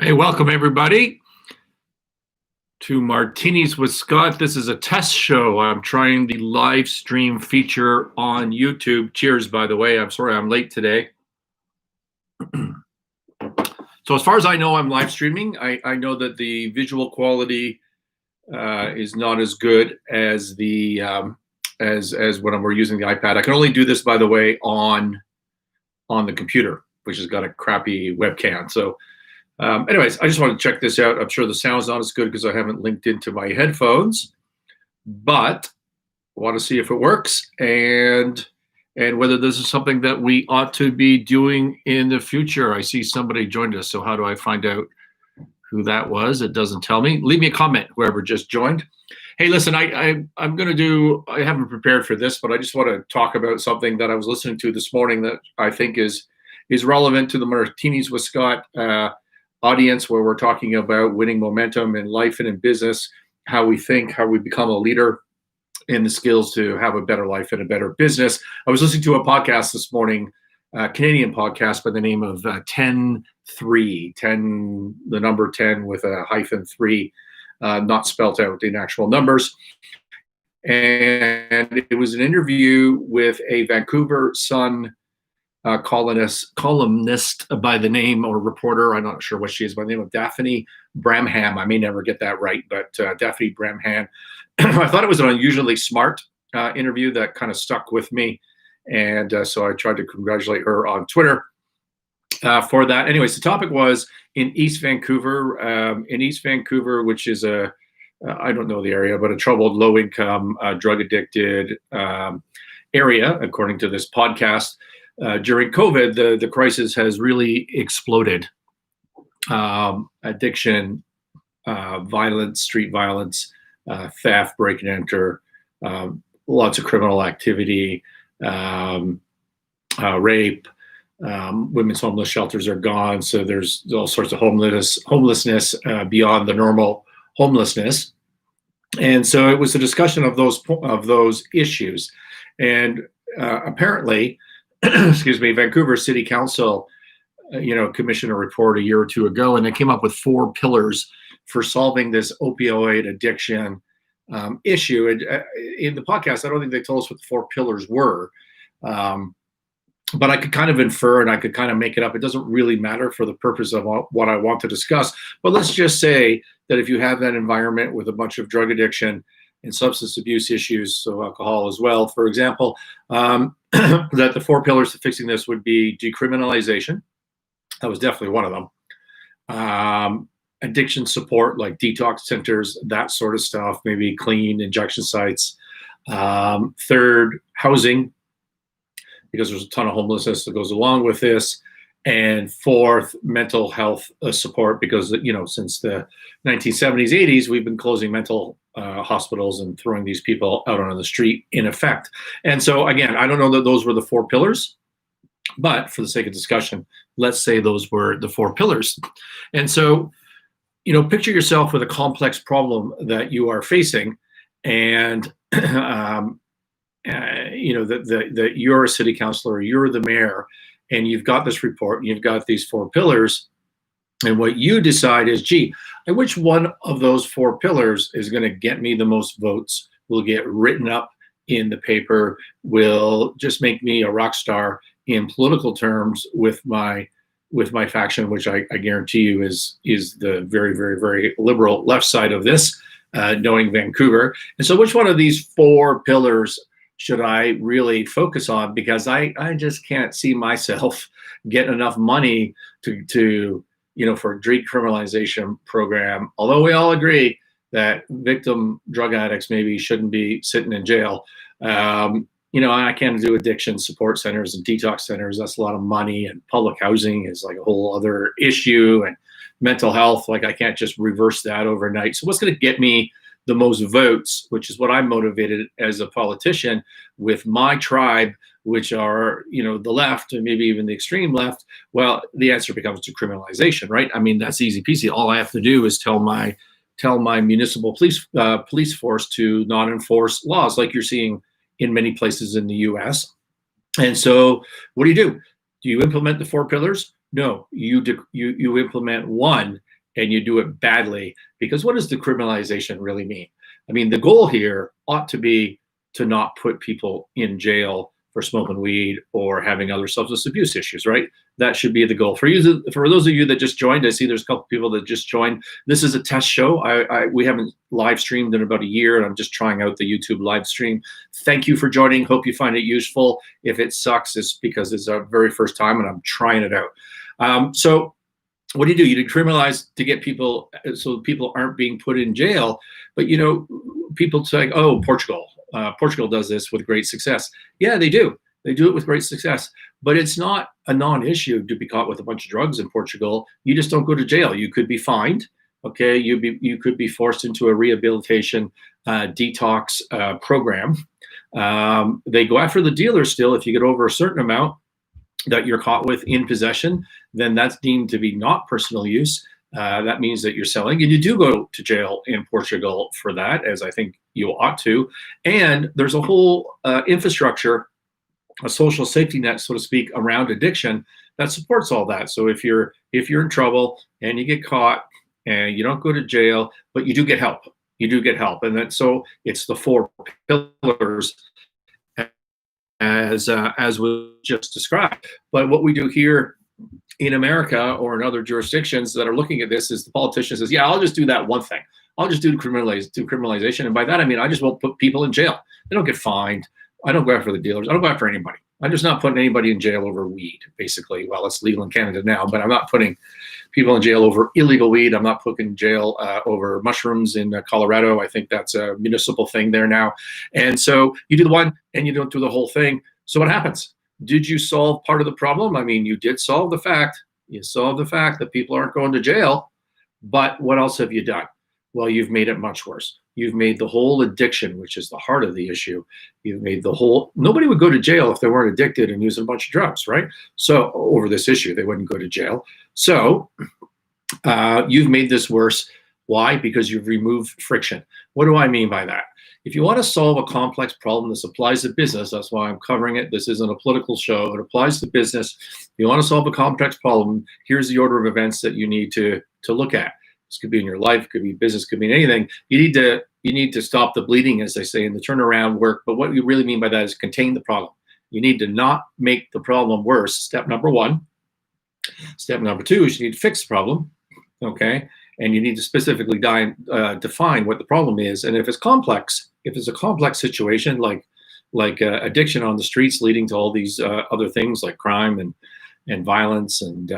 Hey, welcome everybody to Martinis with Scott. This is a test show. I'm trying the live stream feature on YouTube. Cheers, by the way. I'm sorry I'm late today. So as far as I know, I'm live streaming. I know that the visual quality is not as good as the as when we're using the iPad. I can only do this, by the way, on the computer, which has got a crappy webcam. So anyways, I just want to check this out. I'm sure the sound's not as good because I haven't linked into my headphones, but I want to see if it works and whether this is something that we ought to be doing in the future. I see somebody joined us, so how do I find out who that was? It doesn't tell me. Leave me a comment, whoever just joined. Hey, listen, I'm going to do, I haven't prepared for this, but I just want to talk about something that I was listening to this morning that I think is relevant to the Martinis with Scott audience, where we're talking about winning momentum in life and in business, how we think, how we become a leader, and the skills to have a better life and a better business. I was listening to a podcast this morning, a Canadian podcast by the name of 10-3, 10, the number 10 with a -3, not spelt out in actual numbers. And it was an interview with a Vancouver Sun columnist by the name, or reporter, I'm not sure what she is, by the name of Daphne Bramham. I may never get that right, but Daphne Bramham. I thought it was an unusually smart interview that kind of stuck with me. And so I tried to congratulate her on Twitter for that. Anyways, the topic was in East Vancouver, which is I don't know the area, but a troubled, low-income, drug-addicted area, according to this podcast. During COVID, the crisis has really exploded. Addiction, violence, street violence, theft, break and enter, lots of criminal activity, rape, women's homeless shelters are gone. So there's all sorts of homelessness beyond the normal homelessness. And so it was a discussion of those issues. And apparently, excuse me, Vancouver City Council, commissioned a report a year or two ago, and they came up with 4 pillars for solving this opioid addiction issue. And in the podcast, I don't think they told us what the 4 pillars were, but I could kind of infer and I could kind of make it up. It doesn't really matter for the purpose of what I want to discuss. But let's just say that if you have that environment with a bunch of drug addiction and substance abuse issues, so alcohol as well, for example, that the 4 pillars to fixing this would be decriminalization. That was definitely one of them. Addiction support, like detox centers, that sort of stuff, maybe clean injection sites. 3rd, housing, because there's a ton of homelessness that goes along with this. And 4th, mental health support, because since the 1970s, 80s, we've been closing mental hospitals and throwing these people out on the street in effect. And so again, I don't know that those were the 4 pillars, but for the sake of discussion, let's say those were the 4 pillars. And so, picture yourself with a complex problem that you are facing, and that you're a city councilor, you're the mayor, and you've got this report, and you've got these 4 pillars, and what you decide is, gee, which one of those 4 pillars is going to get me the most votes, will get written up in the paper, will just make me a rock star in political terms with my faction, which I guarantee you is the very, very, very liberal left side of this, knowing Vancouver. And so which one of these 4 pillars should I really focus on? Because I just can't see myself getting enough money to for a decriminalization program, although we all agree that victim drug addicts maybe shouldn't be sitting in jail. I can't do addiction support centers and detox centers. That's a lot of money, and public housing is like a whole other issue, and mental health, like I can't just reverse that overnight. So what's going to get me the most votes, which is what I'm motivated as a politician with my tribe, which are, the left and maybe even the extreme left? Well, the answer becomes decriminalization, right? I mean, that's easy peasy. All I have to do is tell my municipal police force to not enforce laws, like you're seeing in many places in the US. And so what do? Do you implement the 4 pillars? No, you implement one, and you do it badly. Because what does decriminalization really mean? I mean, the goal here ought to be to not put people in jail for smoking weed or having other substance abuse issues, right? That should be the goal. For you, for those of you that just joined, I see there's a couple people that just joined. This is a test show. We haven't live streamed in about a year, and I'm just trying out the YouTube live stream. Thank you for joining. Hope you find it useful. If it sucks, it's because it's our very first time and I'm trying it out. So what do? You decriminalize to get people, so people aren't being put in jail. But you know, people say, "Oh, Portugal does this with great success." Yeah, they do. They do it with great success. But it's not a non-issue to be caught with a bunch of drugs in Portugal. You just don't go to jail. You could be fined. Okay, you could be forced into a rehabilitation detox program. They go after the dealers still. If you get over a certain amount that you're caught with in possession, then that's deemed to be not personal use. That means that you're selling, and you do go to jail in Portugal for that, as I think you ought to. And there's a whole infrastructure, a social safety net, so to speak, around addiction that supports all that. So if you're in trouble and you get caught and you don't go to jail, but you do get help. You do get help, and then so it's the 4 pillars as was just described. But what we do here in America or in other jurisdictions that are looking at this is the politician says, yeah, I'll just do that one thing. I'll just do criminalization. And by that, I mean, I just won't put people in jail. They don't get fined. I don't go after the dealers. I don't go after anybody. I'm just not putting anybody in jail over weed, basically. Well, it's legal in Canada now, but I'm not putting people in jail over illegal weed. I'm not putting in jail over mushrooms in Colorado. I think that's a municipal thing there now. And so you do the one and you don't do the whole thing. So what happens? Did you solve part of the problem? I mean, you did solve the fact. You solved the fact that people aren't going to jail. But what else have you done? Well, you've made it much worse. You've made the whole addiction, which is the heart of the issue. You've made the whole, nobody would go to jail if they weren't addicted and using a bunch of drugs, right? So over this issue, they wouldn't go to jail. So you've made this worse. Why? Because you've removed friction. What do I mean by that? If you want to solve a complex problem, this applies to business. That's why I'm covering it. This isn't a political show. It applies to business. If you want to solve a complex problem, here's the order of events that you need to look at. This could be in your life, could be business, could be in anything. You need to stop the bleeding, as they say in the turnaround work. But what you really mean by that is contain the problem. You need to not make the problem worse. Step number 1. Step number 2 is you need to fix the problem. Okay, and you need to specifically define what the problem is. And if it's complex, if it's a complex situation like addiction on the streets leading to all these other things like crime and violence and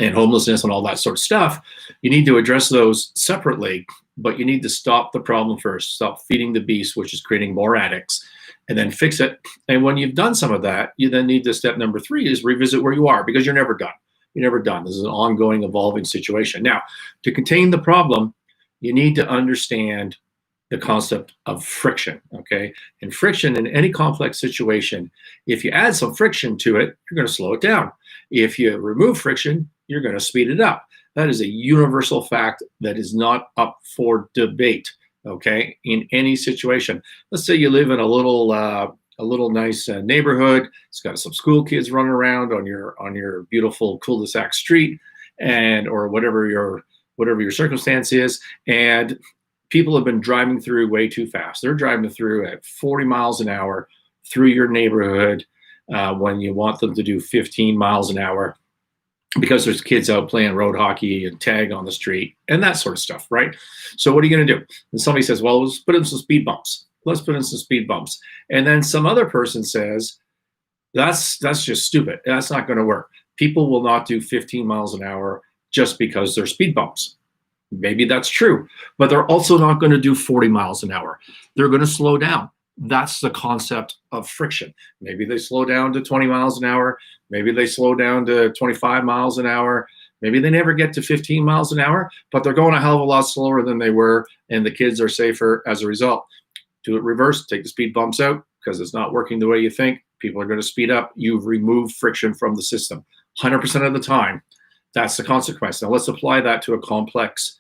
homelessness and all that sort of stuff, you need to address those separately, but you need to stop the problem first, stop feeding the beast, which is creating more addicts, and then fix it. And when you've done some of that, you then need to step number 3 is revisit where you are, because you're never done. You're never done. This is an ongoing, evolving situation. Now, to contain the problem, you need to understand the concept of friction, okay? And friction in any complex situation, if you add some friction to it, you're going to slow it down. If you remove friction, you're going to speed it up. That is a universal fact that is not up for debate, okay? In any situation. Let's say you live in a little nice neighborhood. It's got some school kids running around on your beautiful cul-de-sac street, or whatever your circumstance is, and people have been driving through way too fast. They're driving through at 40 miles an hour through your neighborhood when you want them to do 15 miles an hour, because there's kids out playing road hockey and tag on the street and that sort of stuff, right? So what are you going to do? And somebody says, well, let's put in some speed bumps. Let's put in some speed bumps. And then some other person says, that's just stupid. That's not going to work. People will not do 15 miles an hour just because they're speed bumps. Maybe that's true, but they're also not going to do 40 miles an hour. They're going to slow down. That's the concept of friction. Maybe they slow down to 20 miles an hour. Maybe they slow down to 25 miles an hour. Maybe they never get to 15 miles an hour, but they're going a hell of a lot slower than they were, and the kids are safer as a result. Do it reverse, take the speed bumps out because it's not working the way you think. People are going to speed up. You've removed friction from the system 100% of the time. That's the consequence. Now let's apply that to a complex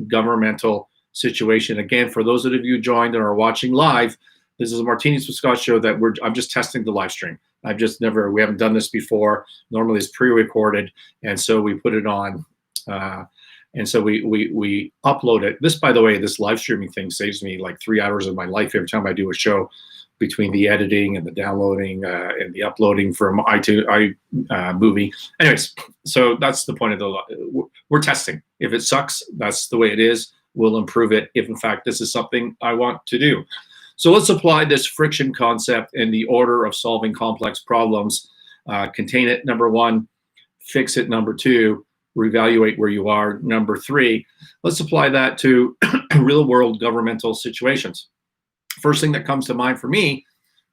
governmental situation. Again, for those of you joined and are watching live, This is a Martinis with Scott show that I'm just testing the live stream. We haven't done this before. Normally it's pre-recorded, and so we put it on, and so we upload it. This, by the way, this live streaming thing saves me like 3 hours of my life every time I do a show, between the editing and the downloading and the uploading from iMovie. Anyways, so that's the point of we're testing. If it sucks, that's the way it is. We'll improve it if, in fact, this is something I want to do. So let's apply this friction concept in the order of solving complex problems. Contain it, number one. Fix it, number two. Reevaluate where you are, number three. Let's apply that to real-world governmental situations. First thing that comes to mind for me,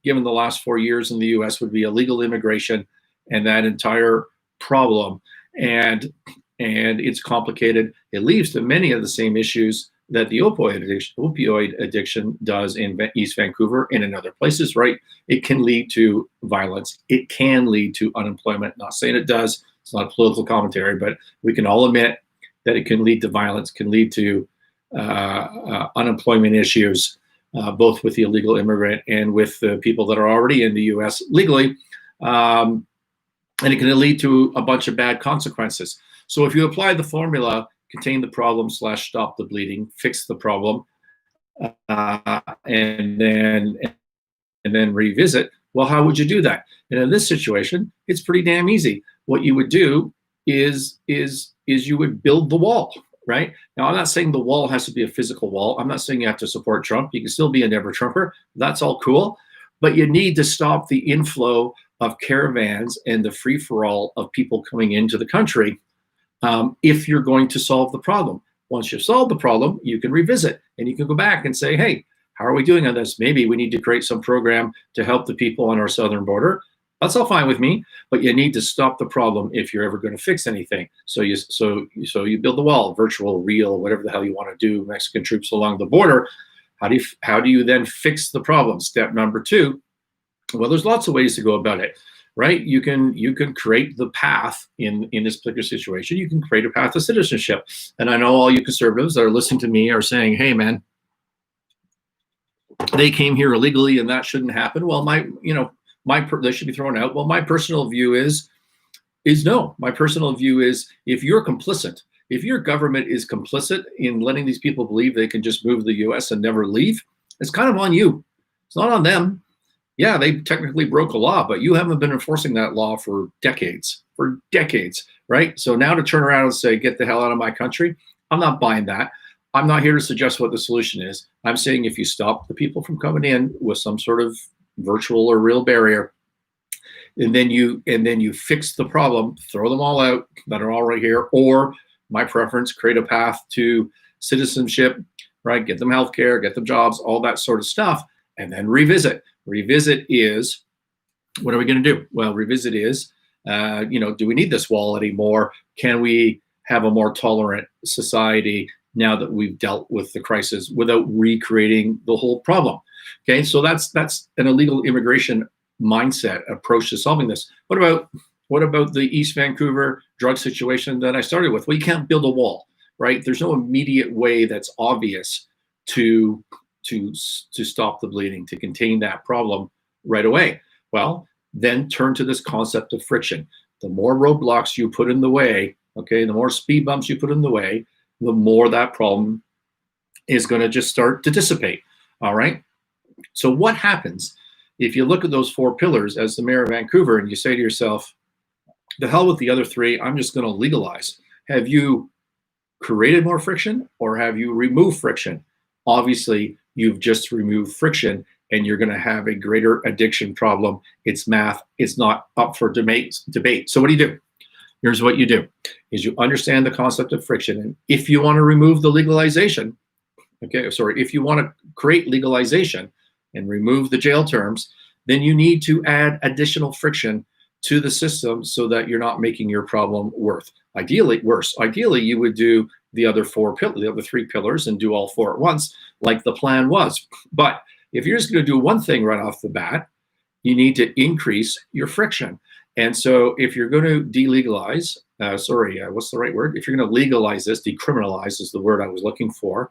given the last 4 years in the US, would be illegal immigration and that entire problem. And it's complicated. It leads to many of the same issues that the opioid addiction does in East Vancouver and in other places, right? It can lead to violence. It can lead to unemployment. Not saying it does. It's not a political commentary, but we can all admit that it can lead to violence, can lead to unemployment issues, both with the illegal immigrant and with the people that are already in the US legally. And it can lead to a bunch of bad consequences. So if you apply the formula, contain the problem / stop the bleeding, fix the problem, and then revisit, well, how would you do that? And in this situation, it's pretty damn easy. What you would do is you would build the wall. Right? Now, I'm not saying the wall has to be a physical wall. I'm not saying you have to support Trump. You can still be a never Trumper. That's all cool. But you need to stop the inflow of caravans and the free-for-all of people coming into the country if you're going to solve the problem. Once you've solved the problem, you can revisit and you can go back and say, hey, how are we doing on this? Maybe we need to create some program to help the people on our southern border. That's all fine with me, but you need to stop the problem if you're ever going to fix anything. So you build the wall, virtual, real, whatever the hell you want to do, Mexican troops along the border. How do you then fix the problem? Step number two. Well, there's lots of ways to go about it, right? You can create the path in this particular situation. You can create a path to citizenship. And I know all you conservatives that are listening to me are saying, hey, man, they came here illegally and that shouldn't happen. Well, they should be thrown out. Well, my personal view is no. My personal view is if you're complicit, if your government is complicit in letting these people believe they can just move to the US and never leave, it's kind of on you. It's not on them. Yeah, they technically broke a law, but you haven't been enforcing that law for decades, right? So now to turn around and say, get the hell out of my country, I'm not buying that. I'm not here to suggest what the solution is. I'm saying if you stop the people from coming in with some sort of virtual or real barrier, and then you fix the problem, throw them all out that are already here, or my preference, create a path to citizenship, right? Get them healthcare, get them jobs, all that sort of stuff, and then revisit. Revisit is, what are we going to do? Well, revisit is, do we need this wall anymore? Can we have a more tolerant society now that we've dealt with the crisis without recreating the whole problem? Okay, so that's an illegal immigration mindset approach to solving this. What about the East Vancouver drug situation that I started with? Well, you can't build a wall, right? There's no immediate way that's obvious to stop the bleeding, to contain that problem right away. Well, then turn to this concept of friction. The more roadblocks you put in the way, okay, the more speed bumps you put in the way, the more that problem is going to just start to dissipate. All right. So what happens if you look at those 4 pillars as the mayor of Vancouver and you say to yourself, the hell with the other 3, I'm just going to legalize? Have you created more friction or have you removed friction? Obviously, you've just removed friction and you're going to have a greater addiction problem. It's math. It's not up for debate. So what do you do? Here's what you do, is you understand the concept of friction. And if you want to remove the legalization, if you want to create legalization and remove the jail terms, then you need to add additional friction to the system so that you're not making your problem worse. Ideally, you would do the other 3 pillars and do all 4 at once, like the plan was. But if you're just going to do one thing right off the bat, you need to increase your friction. And so if you're going to delegalize, what's the right word? If you're going to legalize this, decriminalize is the word I was looking for,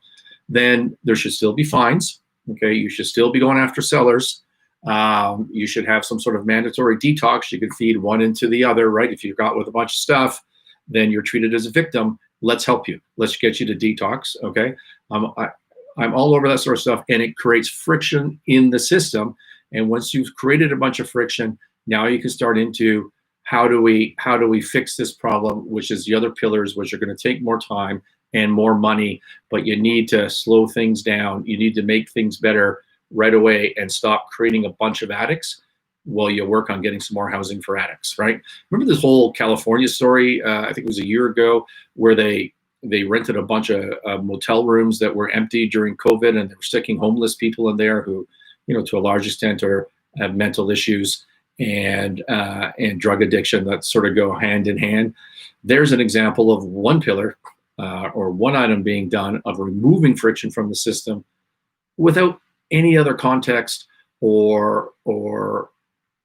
then there should still be fines. Okay, you should still be going after sellers. You should have some sort of mandatory detox. You can feed one into the other, right? If you've got with a bunch of stuff, then you're treated as a victim. Let's help you. Let's get you to detox. Okay, I'm all over that sort of stuff, and it creates friction in the system. And once you've created a bunch of friction, now you can start into how do we fix this problem, which is the other pillars, which are going to take more time and more money, but you need to slow things down. You need to make things better right away and stop creating a bunch of addicts while you work on getting some more housing for addicts, right? Remember this whole California story, I think it was a year ago, where they rented a bunch of motel rooms that were empty during COVID, and they were sticking homeless people in there who, to a large extent have mental issues and drug addiction that sort of go hand in hand. There's an example of one pillar or one item being done of removing friction from the system without any other context or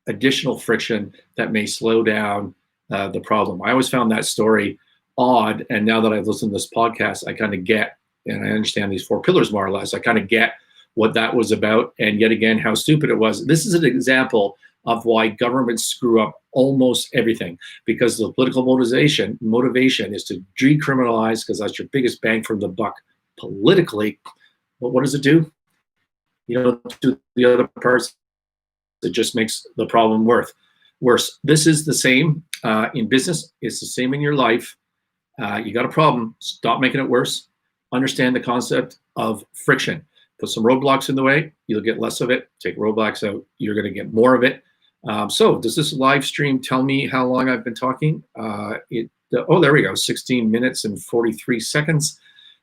additional friction that may slow down the problem. I always found that story odd, and now that I've listened to this podcast, I kind of get, and I understand these 4 pillars more or less. I kind of get what that was about, and yet again, how stupid it was. This is an example of why governments screw up almost everything, because the political motivation is to decriminalize, because that's your biggest bang for the buck politically. But what does it do? You don't do the other parts. It just makes the problem worse. This is the same in business. It's the same in your life. You got a problem. Stop making it worse. Understand the concept of friction. Put some roadblocks in the way. You'll get less of it. Take roadblocks out. You're going to get more of it. So does this live stream tell me how long I've been talking? Oh, there we go. 16 minutes and 43 seconds.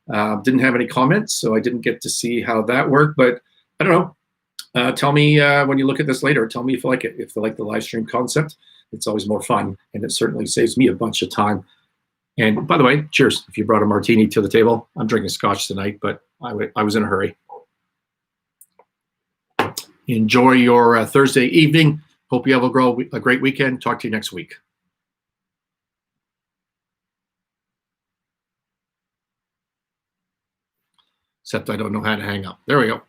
Didn't have any comments, so I didn't get to see how that worked, but I don't know. Tell me when you look at this later, tell me if you like it. If you like the live stream concept, it's always more fun, and it certainly saves me a bunch of time. And by the way, cheers. If you brought a martini to the table, I'm drinking scotch tonight, but I was in a hurry. Enjoy your Thursday evening. Hope you have a great weekend. Talk to you next week. Except I don't know how to hang up. There we go.